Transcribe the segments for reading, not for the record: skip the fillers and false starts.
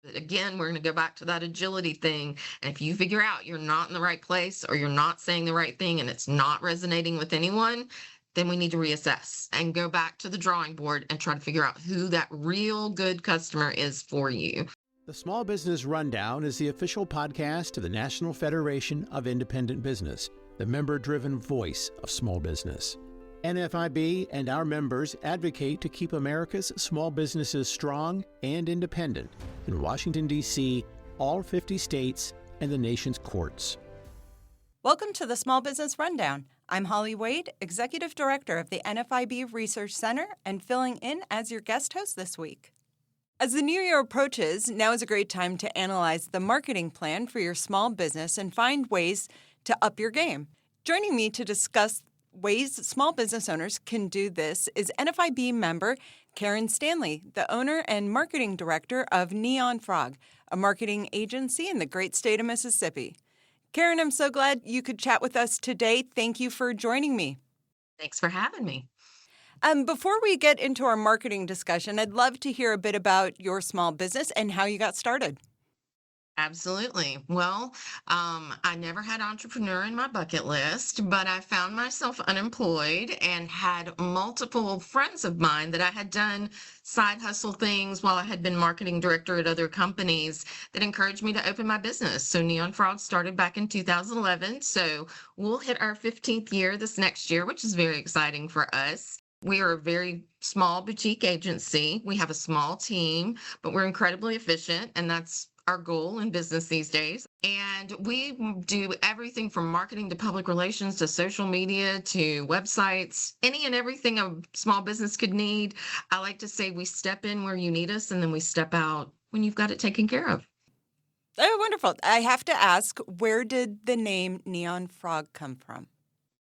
But again, we're going to go back to that agility thing. And if you figure out you're not in the right place or you're not saying the right thing and it's not resonating with anyone, then we need to reassess and go back to the drawing board and try to figure out who that real good customer is for you. The Small Business Rundown is the official podcast of the National Federation of Independent Business, the member-driven voice of small business. NFIB and our members advocate to keep America's small businesses strong and independent in Washington, D.C., all 50 states, and the nation's courts. Welcome to the Small Business Rundown. I'm Holly Wade, Executive Director of the NFIB Research Center, and filling in as your guest host this week. As the new year approaches, now is a great time to analyze the marketing plan for your small business and find ways to up your game. Joining me to discuss ways small business owners can do this is NFIB member Karen Stanley, the owner and marketing director of Neon Frog, a marketing agency in the great state of Mississippi. Karen, I'm so glad you could chat with us today. Thank you for joining me. Thanks for having me. Before we get into our marketing discussion, I'd love to hear a bit about your small business and how you got started. Absolutely. Well, I never had entrepreneur in my bucket list, but I found myself unemployed and had multiple friends of mine that I had done side hustle things while I had been marketing director at other companies that encouraged me to open my business. So Neon Frog started back in 2011. So we'll hit our 15th year this next year, which is very exciting for us. We are a very small boutique agency. We have a small team, but we're incredibly efficient, and that's our goal in business these days. And we do everything from marketing to public relations to social media to websites, any and everything a small business could need. I like to say we step in where you need us, and then we step out when you've got it taken care of. Oh, wonderful. I have to ask, where did the name Neon Frog come from?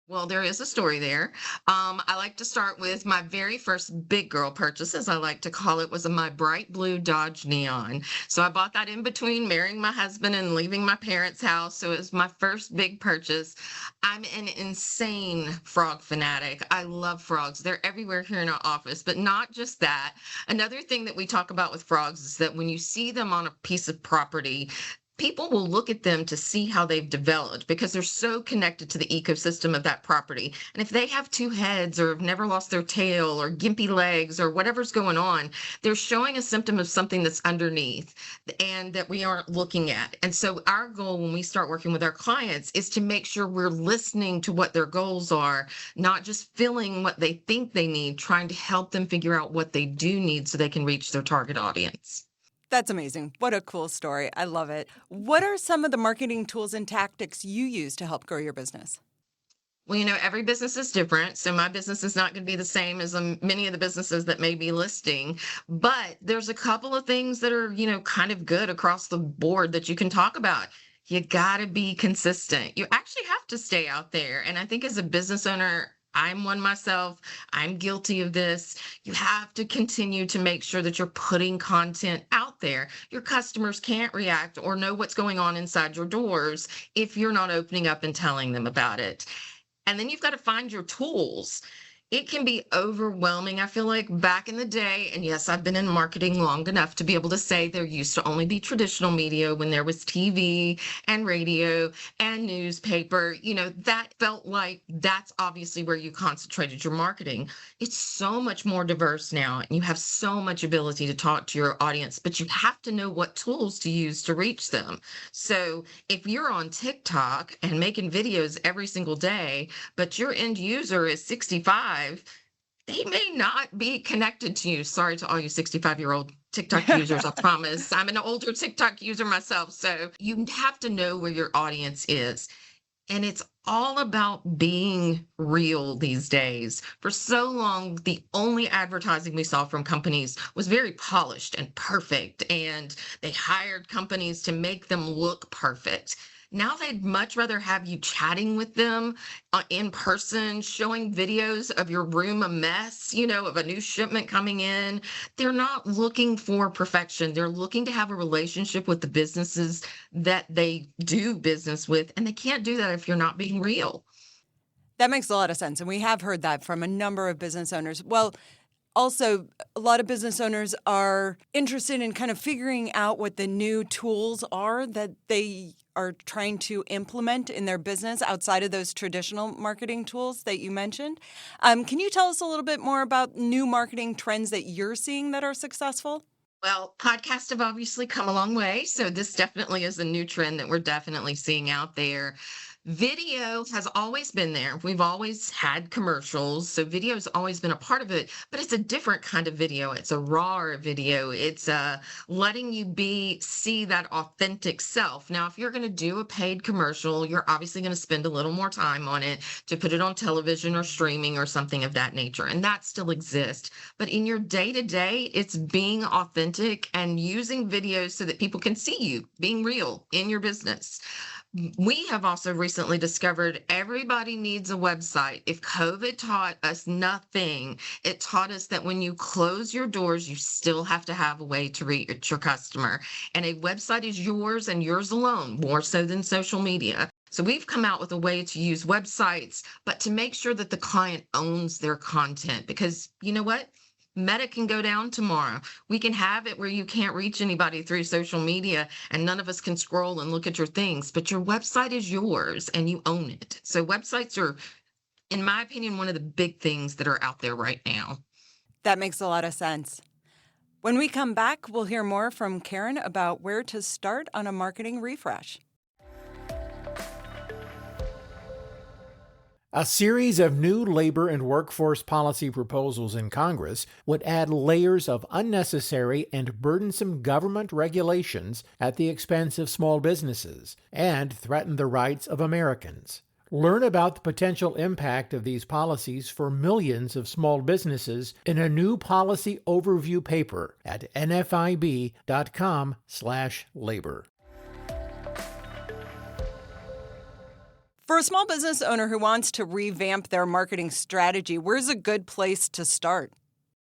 Well, there is a story there. I like to start with my very first big girl purchase, as I like to call it, was my bright blue Dodge Neon. So I bought that in between marrying my husband and leaving my parents' house. So it was my first big purchase. I'm an insane frog fanatic. I love frogs. They're everywhere here in our office, but not just that. Another thing that we talk about with frogs is that when you see them on a piece of property, people will look at them to see how they've developed because they're so connected to the ecosystem of that property. And if they have two heads or have never lost their tail or gimpy legs or whatever's going on, they're showing a symptom of something that's underneath and that we aren't looking at. And so our goal when we start working with our clients is to make sure we're listening to what their goals are, not just filling what they think they need, trying to help them figure out what they do need so they can reach their target audience. That's amazing. What a cool story. I love it. What are some of the marketing tools and tactics you use to help grow your business? Well, every business is different. So my business is not going to be the same as many of the businesses that may be listing. But there's a couple of things that are, kind of good across the board that you can talk about. You got to be consistent. You actually have to stay out there. And I think as a business owner, I'm one myself. I'm guilty of this. You have to continue to make sure that you're putting content out there. Your customers can't react or know what's going on inside your doors if you're not opening up and telling them about it. And then you've got to find your tools. It can be overwhelming. I feel like back in the day, and yes, I've been in marketing long enough to be able to say there used to only be traditional media when there was TV and radio and newspaper. That felt like that's obviously where you concentrated your marketing. It's so much more diverse now, and you have so much ability to talk to your audience, but you have to know what tools to use to reach them. So if you're on TikTok and making videos every single day, but your end user is 65, they may not be connected to you. Sorry to all you 65-year-old TikTok users, I promise. I'm an older TikTok user myself. So you have to know where your audience is. And it's all about being real these days. For so long, the only advertising we saw from companies was very polished and perfect, and they hired companies to make them look perfect. Now they'd much rather have you chatting with them in person, showing videos of your room a mess, of a new shipment coming in. They're not looking for perfection. They're looking to have a relationship with the businesses that they do business with, and they can't do that if you're not being real. That makes a lot of sense, and we have heard that from a number of business owners. Well, also, a lot of business owners are interested in kind of figuring out what the new tools are that they are trying to implement in their business outside of those traditional marketing tools that you mentioned. Can you tell us a little bit more about new marketing trends that you're seeing that are successful? Well, podcasts have obviously come a long way. So this definitely is a new trend that we're definitely seeing out there. Video has always been there. We've always had commercials. So video has always been a part of it, but it's a different kind of video. It's a raw video. It's letting you see that authentic self. Now, if you're going to do a paid commercial, you're obviously going to spend a little more time on it to put it on television or streaming or something of that nature. And that still exists. But in your day to day, it's being authentic and using videos so that people can see you being real in your business. We have also recently discovered everybody needs a website. If COVID taught us nothing, it taught us that when you close your doors, you still have to have a way to reach your customer. And a website is yours and yours alone, more so than social media. So we've come out with a way to use websites, but to make sure that the client owns their content. Because you know what? Meta can go down tomorrow. We can have it where you can't reach anybody through social media and none of us can scroll and look at your things, but your website is yours and you own it. So websites are, in my opinion, one of the big things that are out there right now. That makes a lot of sense. When we come back, we'll hear more from Karen about where to start on a marketing refresh. A series of new labor and workforce policy proposals in Congress would add layers of unnecessary and burdensome government regulations at the expense of small businesses and threaten the rights of Americans. Learn about the potential impact of these policies for millions of small businesses in a new policy overview paper at nfib.com/labor. For a small business owner who wants to revamp their marketing strategy, where's a good place to start?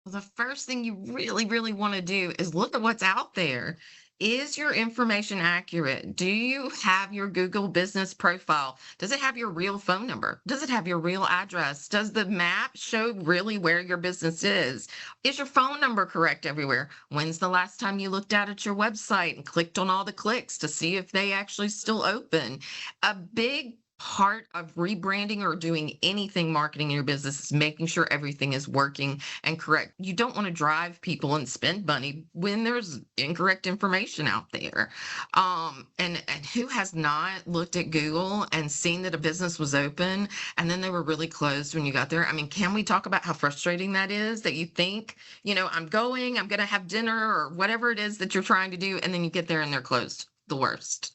Well, the first thing you really, really want to do is look at what's out there. Is your information accurate? Do you have your Google business profile? Does it have your real phone number? Does it have your real address? Does the map show really where your business is? Is your phone number correct everywhere? When's the last time you looked at your website and clicked on all the clicks to see if they actually still open? A big part of rebranding or doing anything marketing in your business is making sure everything is working and correct. You don't want to drive people and spend money when there's incorrect information out there. And who has not looked at Google and seen that a business was open and then they were really closed when you got there? I mean, can we talk about how frustrating that is, that you think, I'm going to have dinner or whatever it is that you're trying to do, and then you get there and they're closed. The worst.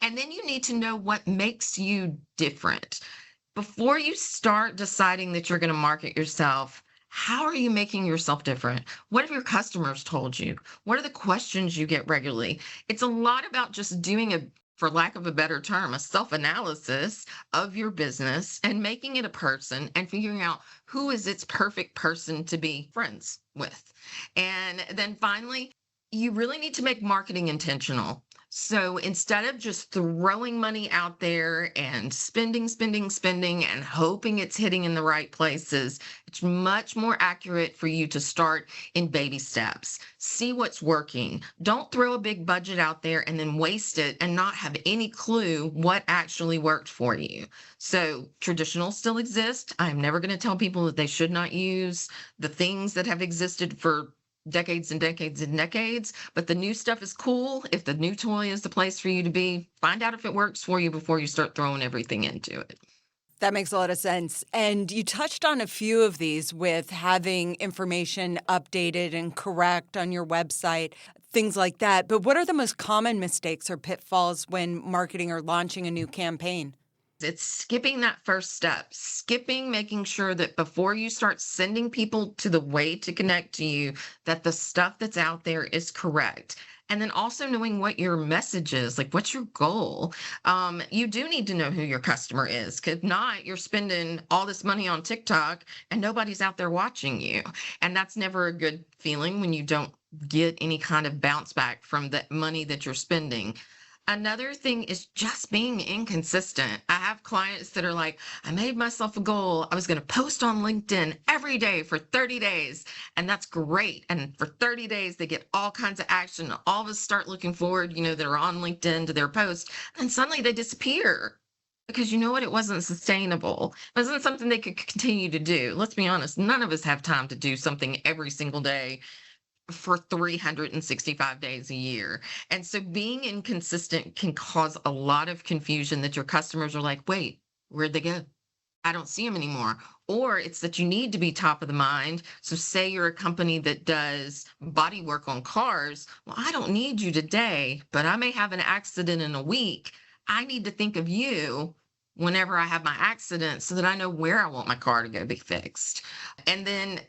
And then you need to know what makes you different. Before you start deciding that you're going to market yourself, how are you making yourself different? What have your customers told you? What are the questions you get regularly? It's a lot about just doing for lack of a better term, a self-analysis of your business and making it a person and figuring out who is its perfect person to be friends with. And then finally, you really need to make marketing intentional. So instead of just throwing money out there and spending and hoping it's hitting in the right places, it's much more accurate for you to start in baby steps. See what's working. Don't throw a big budget out there and then waste it and not have any clue what actually worked for you. So traditional still exists. I'm never going to tell people that they should not use the things that have existed for decades and decades and decades, but the new stuff is cool. If the new toy is the place for you to be, find out if it works for you before you start throwing everything into it. That makes a lot of sense. And you touched on a few of these with having information updated and correct on your website, things like that. But what are the most common mistakes or pitfalls when marketing or launching a new campaign? It's skipping that first step, making sure that before you start sending people to the way to connect to you, that the stuff that's out there is correct. And then also knowing what your message is, like what's your goal? You do need to know who your customer is, because if not, you're spending all this money on TikTok and nobody's out there watching you. And that's never a good feeling when you don't get any kind of bounce back from the money that you're spending. Another thing is just being inconsistent. I have clients that are like, I made myself a goal. I was going to post on LinkedIn every day for 30 days. And that's great. And for 30 days, they get all kinds of action. All of us start looking forward, that are on LinkedIn to their post. And suddenly they disappear because you know what? It wasn't sustainable. It wasn't something they could continue to do. Let's be honest. None of us have time to do something every single day for 365 days a year. And so being inconsistent can cause a lot of confusion that your customers are like, wait, where'd they go? I don't see them anymore. Or it's that you need to be top of the mind. So say you're a company that does body work on cars. Well, I don't need you today, but I may have an accident in a week. I need to think of you whenever I have my accident so that I know where I want my car to go be fixed. And then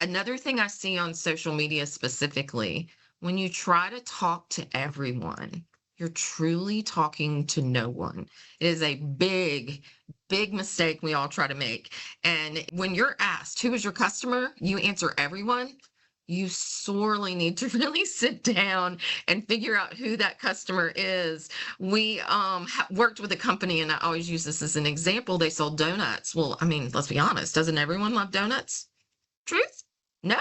another thing I see on social media specifically, when you try to talk to everyone, you're truly talking to no one. It is a big, big mistake we all try to make. And when you're asked, who is your customer? You answer everyone. You sorely need to really sit down and figure out who that customer is. We worked with a company, and I always use this as an example. They sold donuts. Well, I mean, let's be honest. Doesn't everyone love donuts? Truth? No.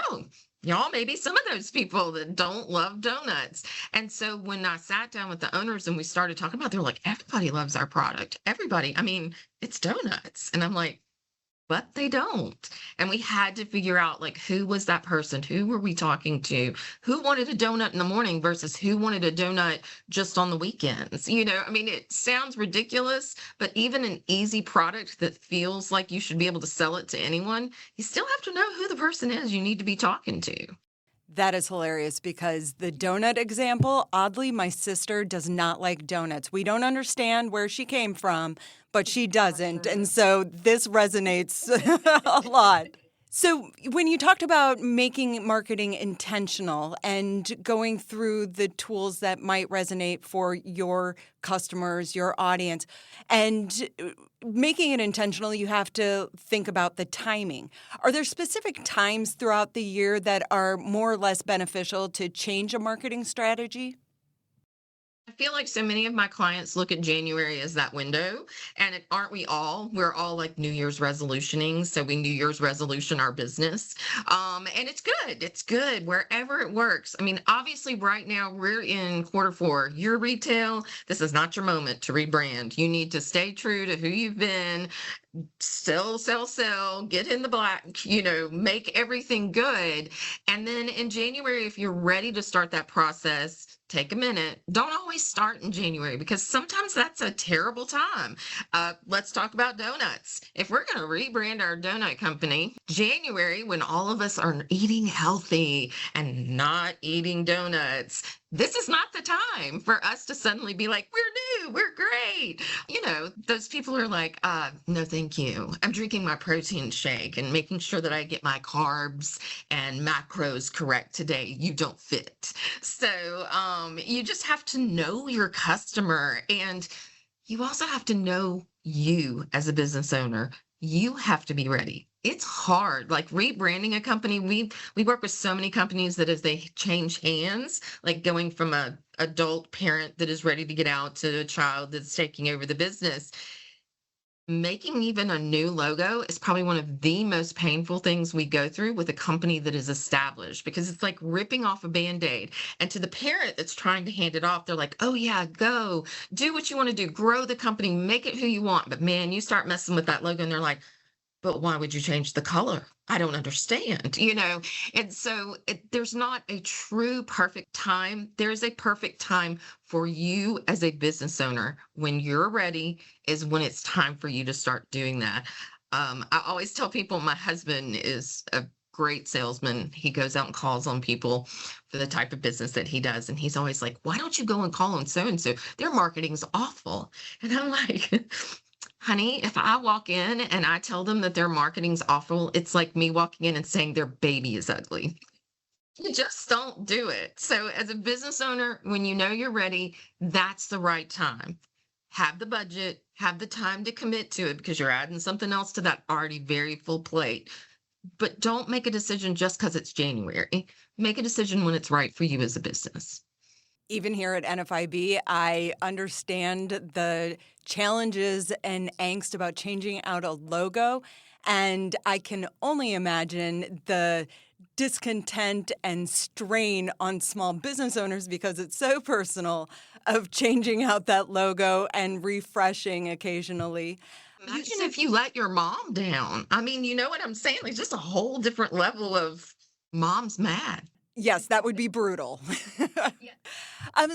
Y'all may be some of those people that don't love donuts. And so when I sat down with the owners and we started talking about, they're like, everybody loves our product. Everybody. I mean, it's donuts. And I'm like, but they don't. And we had to figure out like who was that person? Who were we talking to? Who wanted a donut in the morning versus who wanted a donut just on the weekends? I mean, it sounds ridiculous, but even an easy product that feels like you should be able to sell it to anyone, you still have to know who the person is you need to be talking to. That is hilarious because the donut example, oddly, my sister does not like donuts. We don't understand where she came from, but she doesn't. And so this resonates a lot. So when you talked about making marketing intentional and going through the tools that might resonate for your customers, your audience, and making it intentional, you have to think about the timing. Are there specific times throughout the year that are more or less beneficial to change a marketing strategy? I feel like so many of my clients look at January as that window, and aren't we all? We're all like New Year's resolutioning, so we New Year's resolution our business, and it's good. It's good wherever it works. I mean, obviously, right now we're in quarter four. Your retail. This is not your moment to rebrand. You need to stay true to who you've been. Sell, get in the black, make everything good. And then in January, if you're ready to start that process, take a minute. Don't always start in January because sometimes that's a terrible time. Let's talk about donuts. If we're going to rebrand our donut company, January, when all of us are eating healthy and not eating donuts, this is not the time for us to suddenly be like, we're new, we're great. Those people are like, no, thank you. I'm drinking my protein shake and making sure that I get my carbs and macros correct today. You don't fit. So you just have to know your customer, and you also have to know you as a business owner. You have to be ready. It's hard. Like rebranding a company, we work with so many companies that as they change hands, like going from a adult parent that is ready to get out to a child that's taking over the business, making even a new logo is probably one of the most painful things we go through with a company that is established, because it's like ripping off a Band-Aid. And to the parent that's trying to hand it off, they're like, oh yeah, go do what you want to do, grow the company, make it who you want. But man, you start messing with that logo and they're like, but why would you change the color? I don't understand, And so there's not a true perfect time. There's a perfect time for you as a business owner. When you're ready is when it's time for you to start doing that. I always tell people my husband is a great salesman. He goes out and calls on people for the type of business that he does. And he's always like, why don't you go and call on so-and-so? Their marketing's awful. And I'm like, honey, if I walk in and I tell them that their marketing's awful, it's like me walking in and saying their baby is ugly. You just don't do it. So as a business owner, when you know you're ready, that's the right time. Have the budget, have the time to commit to it, because you're adding something else to that already very full plate. But don't make a decision just because it's January. Make a decision when it's right for you as a business. Even here at NFIB, I understand the challenges and angst about changing out a logo, and I can only imagine the discontent and strain on small business owners because it's so personal of changing out that logo and refreshing occasionally. Imagine if you let your mom down. I mean, you know what I'm saying? Like just a whole different level of mom's mad. Yes, that would be brutal. Yeah.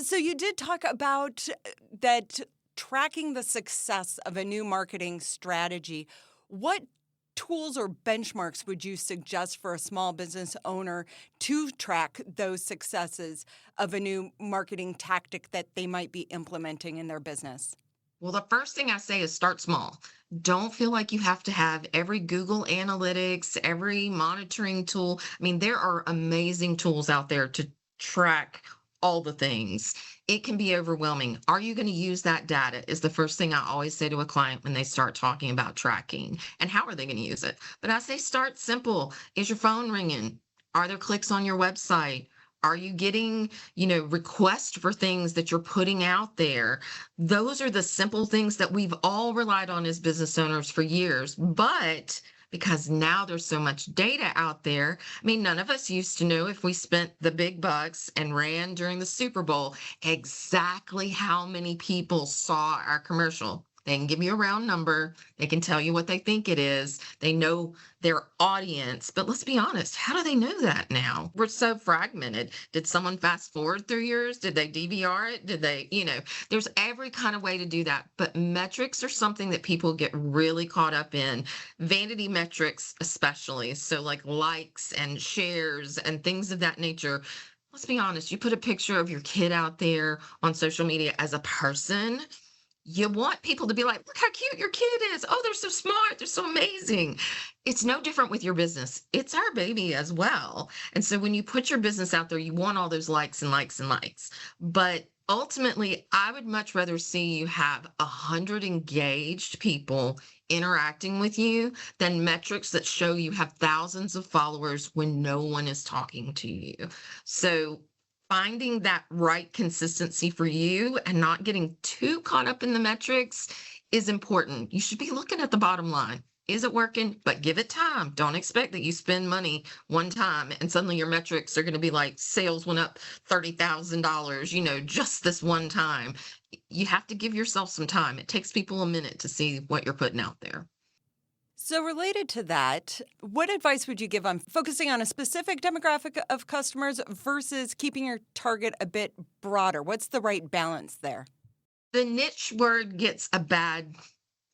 So you did talk about that tracking the success of a new marketing strategy. What tools or benchmarks would you suggest for a small business owner to track those successes of a new marketing tactic that they might be implementing in their business? Well, the first thing I say is start small. Don't feel like you have to have every Google Analytics, every monitoring tool. I mean, there are amazing tools out there to track all the things. It can be overwhelming. Are you going to use that data? Is the first thing I always say to a client when they start talking about tracking. And how are they going to use it? But I say start simple. Is your phone ringing? Are there clicks on your website? Are you getting, requests for things that you're putting out there? Those are the simple things that we've all relied on as business owners for years. But because now there's so much data out there, I mean, none of us used to know if we spent the big bucks and ran during the Super Bowl exactly how many people saw our commercial. They can give you a round number. They can tell you what they think it is. They know their audience. But let's be honest, how do they know that now? We're so fragmented. Did someone fast forward through years? Did they DVR it? Did they, there's every kind of way to do that. But metrics are something that people get really caught up in. Vanity metrics, especially. So like likes and shares and things of that nature. Let's be honest, you put a picture of your kid out there on social media as a person, you want people to be like, look how cute your kid is. Oh, they're so smart. They're so amazing. It's no different with your business. It's our baby as well. And so when you put your business out there, you want all those likes and likes and likes. But ultimately, I would much rather see you have 100 engaged people interacting with you than metrics that show you have thousands of followers when no one is talking to you. So finding that right consistency for you and not getting too caught up in the metrics is important. You should be looking at the bottom line. Is it working? But give it time. Don't expect that you spend money one time and suddenly your metrics are going to be like sales went up $30,000, just this one time. You have to give yourself some time. It takes people a minute to see what you're putting out there. So related to that, what advice would you give on focusing on a specific demographic of customers versus keeping your target a bit broader? What's the right balance there? The niche word gets a bad,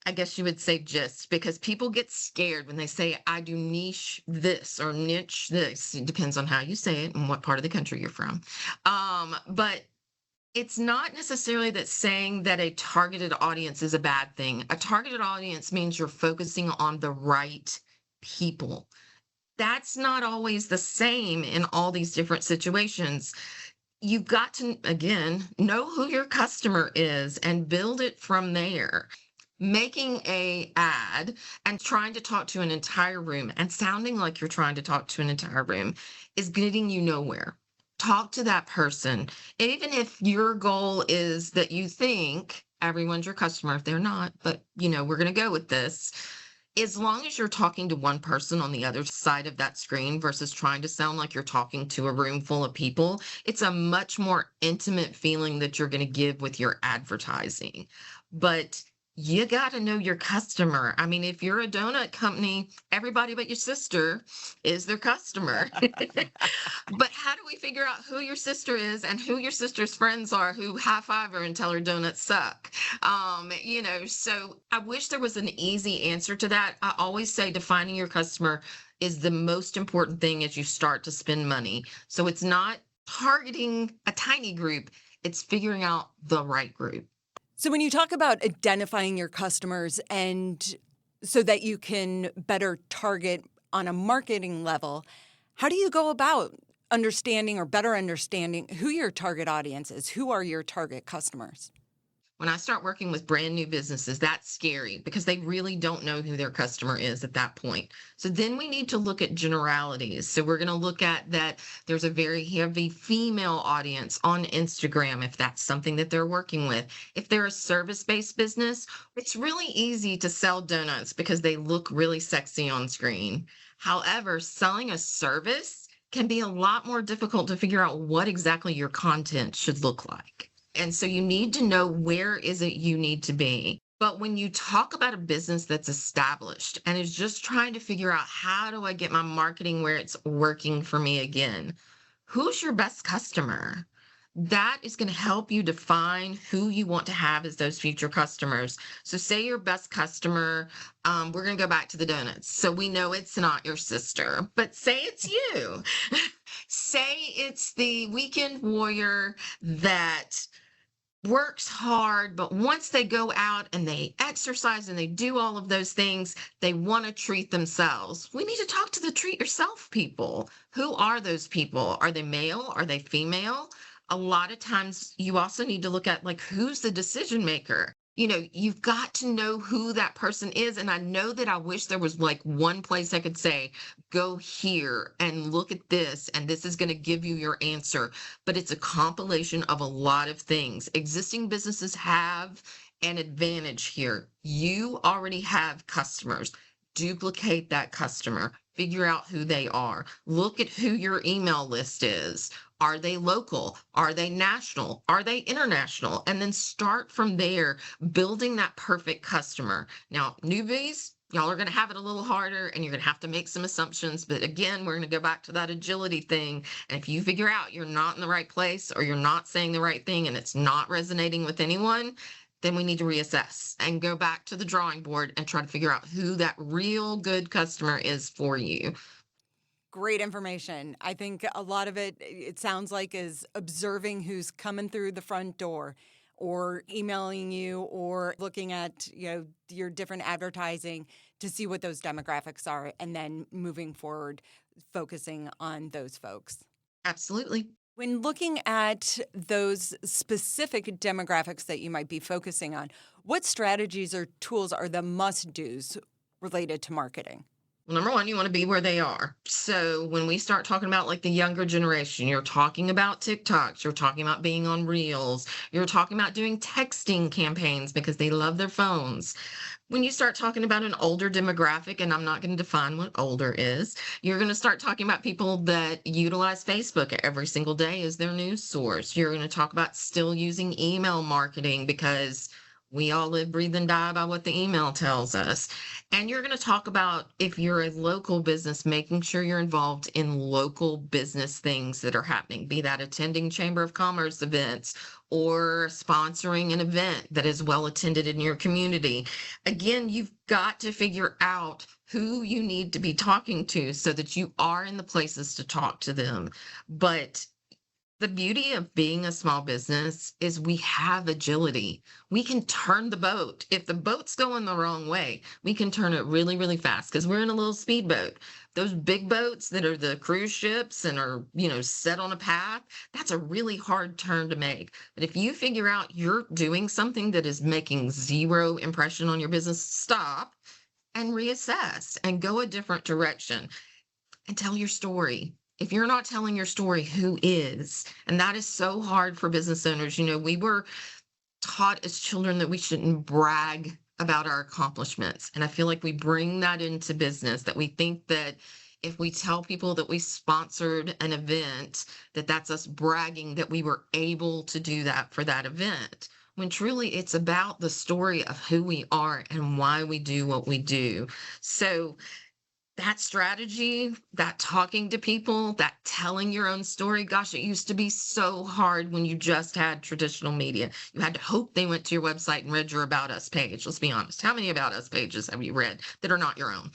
I guess you would say, gist, because people get scared when they say, I do niche this or niche this. It depends on how you say it and what part of the country you're from. But it's not necessarily that saying that a targeted audience is a bad thing. A targeted audience means you're focusing on the right people. That's not always the same in all these different situations. You've got to, again, know who your customer is and build it from there. Making a ad and trying to talk to an entire room and sounding like you're trying to talk to an entire room is getting you nowhere. Talk to that person. And even if your goal is that you think everyone's your customer, if they're not, but we're going to go with this. As long as you're talking to one person on the other side of that screen versus trying to sound like you're talking to a room full of people, it's a much more intimate feeling that you're going to give with your advertising. But you got to know your customer. I mean, if you're a donut company, everybody but your sister is their customer. But how do we figure out who your sister is and who your sister's friends are who high five her and tell her donuts suck? So I wish there was an easy answer to that. I always say defining your customer is the most important thing as you start to spend money. So it's not targeting a tiny group, it's figuring out the right group. So when you talk about identifying your customers and so that you can better target on a marketing level, how do you go about understanding or better understanding who your target audience is? Who are your target customers? When I start working with brand new businesses, that's scary because they really don't know who their customer is at that point. So then we need to look at generalities. So we're going to look at that there's a very heavy female audience on Instagram, if that's something that they're working with. If they're a service-based business, it's really easy to sell donuts because they look really sexy on screen. However, selling a service can be a lot more difficult to figure out what exactly your content should look like. And so you need to know where is it you need to be. But when you talk about a business that's established and is just trying to figure out how do I get my marketing where it's working for me again, who's your best customer? That is going to help you define who you want to have as those future customers. So say your best customer, we're going to go back to the donuts. So we know it's not your sister, but say it's you. Say it's the weekend warrior that works hard, but once they go out and they exercise and they do all of those things, they want to treat themselves. We need to talk to the treat yourself people. Who are those people? Are they male? Are they female? A lot of times you also need to look at like who's the decision maker. You've got to know who that person is. And I know that I wish there was like one place I could say, go here and look at this, and this is going to give you your answer. But it's a compilation of a lot of things. Existing businesses have an advantage here. You already have customers. Duplicate that customer. Figure out who they are. Look at who your email list is. Are they local? Are they national? Are they international? And then start from there, building that perfect customer. Now, newbies, y'all are going to have it a little harder and you're going to have to make some assumptions. But again, we're going to go back to that agility thing. And if you figure out you're not in the right place or you're not saying the right thing and it's not resonating with anyone, then we need to reassess and go back to the drawing board and try to figure out who that real good customer is for you. Great information. I think a lot of it sounds like, is observing who's coming through the front door or emailing you or looking at, your different advertising to see what those demographics are, and then moving forward, focusing on those folks. Absolutely. When looking at those specific demographics that you might be focusing on, what strategies or tools are the must-dos related to marketing? Well, number one, you want to be where they are. So when we start talking about like the younger generation, you're talking about TikToks, you're talking about being on Reels, you're talking about doing texting campaigns because they love their phones. When you start talking about an older demographic, and I'm not going to define what older is, you're going to start talking about people that utilize Facebook every single day as their news source. You're going to talk about still using email marketing because we all live, breathe, and die by what the email tells us. And you're going to talk about, if you're a local business, making sure you're involved in local business things that are happening, be that attending Chamber of Commerce events or sponsoring an event that is well attended in your community. Again, you've got to figure out who you need to be talking to so that you are in the places to talk to them. But the beauty of being a small business is we have agility. We can turn the boat. If the boat's going the wrong way, we can turn it really, really fast because we're in a little speedboat. Those big boats that are the cruise ships and are, set on a path, that's a really hard turn to make. But if you figure out you're doing something that is making zero impression on your business, stop and reassess and go a different direction and tell your story. If you're not telling your story, who is? And that is so hard for business owners. We were taught as children that we shouldn't brag about our accomplishments. And I feel like we bring that into business, that we think that if we tell people that we sponsored an event, that that's us bragging that we were able to do that for that event. When truly it's about the story of who we are and why we do what we do. So that strategy, that talking to people, that telling your own story, gosh, it used to be so hard when you just had traditional media. You had to hope they went to your website and read your About Us page. Let's be honest. How many About Us pages have you read that are not your own?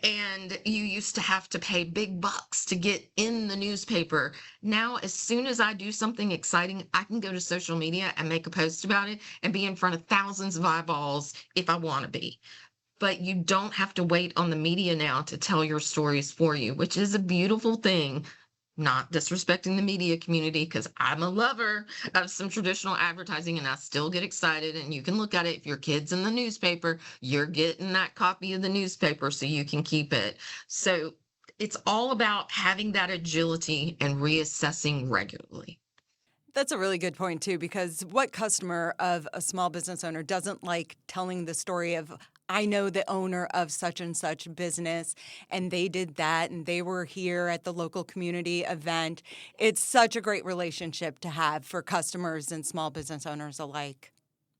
And you used to have to pay big bucks to get in the newspaper. Now, as soon as I do something exciting, I can go to social media and make a post about it and be in front of thousands of eyeballs if I want to be. But you don't have to wait on the media now to tell your stories for you, which is a beautiful thing. not disrespecting the media community, because I'm a lover of some traditional advertising and I still get excited. And you can look at it. If your kid's in the newspaper, you're getting that copy of the newspaper so you can keep it. So it's all about having that agility and reassessing regularly. That's a really good point, too, because what customer of a small business owner doesn't like telling the story of, I know the owner of such and such business, and they did that, and they were here at the local community event. It's such a great relationship to have for customers and small business owners alike.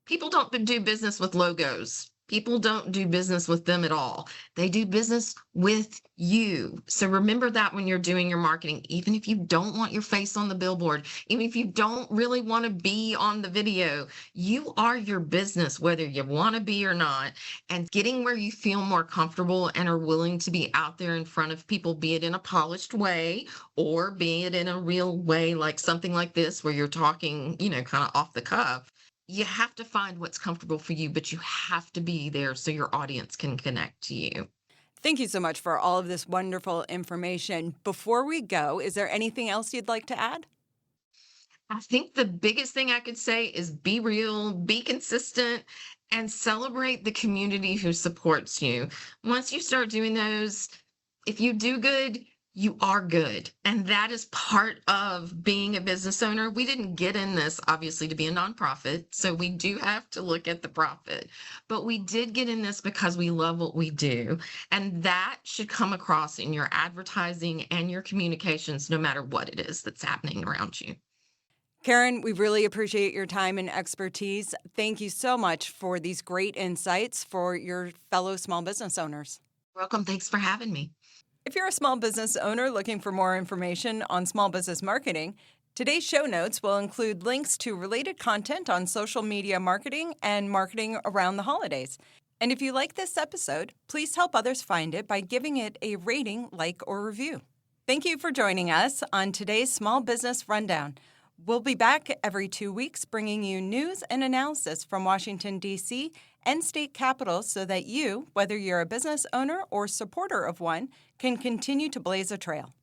People don't do business with logos. People don't do business with them at all. They do business with you. So remember that when you're doing your marketing, even if you don't want your face on the billboard, even if you don't really want to be on the video, you are your business, whether you want to be or not. And getting where you feel more comfortable and are willing to be out there in front of people, be it in a polished way or be it in a real way, like something like this, where you're talking, kind of off the cuff. You have to find what's comfortable for you, but you have to be there so your audience can connect to you. Thank you so much for all of this wonderful information. Before we go, is there anything else you'd like to add? I think the biggest thing I could say is be real, be consistent, and celebrate the community who supports you. Once you start doing those, if you do good, you are good. And that is part of being a business owner. We didn't get in this, obviously, to be a nonprofit. So we do have to look at the profit. But we did get in this because we love what we do. And that should come across in your advertising and your communications, no matter what it is that's happening around you. Karen, we really appreciate your time and expertise. Thank you so much for these great insights for your fellow small business owners. Welcome. Thanks for having me. If you're a small business owner looking for more information on small business marketing, today's show notes will include links to related content on social media marketing and marketing around the holidays. And if you like this episode, please help others find it by giving it a rating, like, or review. Thank you for joining us on today's Small Business Rundown. We'll be back every 2 weeks bringing you news and analysis from Washington, D.C. and state capitals so that you, whether you're a business owner or supporter of one, can continue to blaze a trail.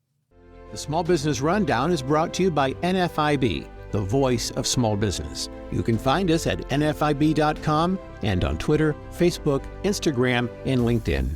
The Small Business Rundown is brought to you by NFIB, the voice of small business. You can find us at nfib.com and on Twitter, Facebook, Instagram, and LinkedIn.